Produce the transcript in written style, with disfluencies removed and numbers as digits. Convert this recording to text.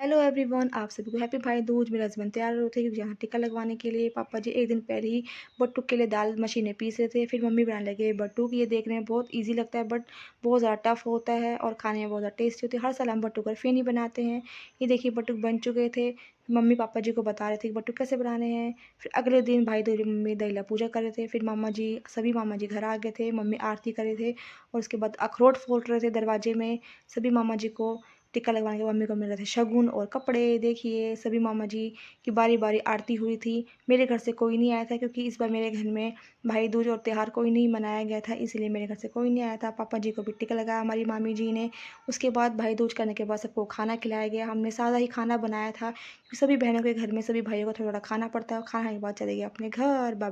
Hello everyone, आप सभी को हैप्पी भाई दूज। मेरे हस्बैंड तैयार होते हैं यहाँ टिक्का लगवाने के लिए। पापा जी एक दिन पहले ही बट्टुक के लिए दाल मशीन में पीस रहे थे। फिर मम्मी बनाने लगे बट्टुक। ये देखने में बहुत इजी लगता है बट बहुत ज़्यादा टफ होता है और खाने में बहुत ज़्यादा टेस्टी होती है। हर साल हम बट्टुक और फेनी बनाते हैं। ये देखिए बट्टुक बन चुके थे। मम्मी पापा जी को बता रहे थे कि बट्टुक कैसे बनाने हैं। फिर अगले दिन भाई दूज में मम्मी दहला पूजा कर रहे थे। फिर सभी मामा जी घर आ गए थे। मम्मी आरती कर रहे थे और उसके बाद अखरोट फोड़ रहे थे दरवाजे में। सभी मामा जी को टिक्का लगवाने के बाद मम्मी को मिल रहे थे शगुन और कपड़े। देखिए सभी मामा जी की बारी बारी आरती हुई थी। मेरे घर से कोई नहीं आया था क्योंकि इस बार मेरे घर में भाई दूज और त्यौहार कोई नहीं मनाया गया था, इसलिए मेरे घर से कोई नहीं आया था। पापा जी को भी टिक्का लगाया हमारी मामी जी ने। उसके बाद भाई दूज करने के बाद सबको खाना खिलाया गया। हमने सादा ही खाना बनाया था क्योंकि सभी बहनों के घर में सभी भाइयों को थोड़ा थोड़ा खाना पड़ता है और खाने के बाद चले गए अपने घर। बाबा।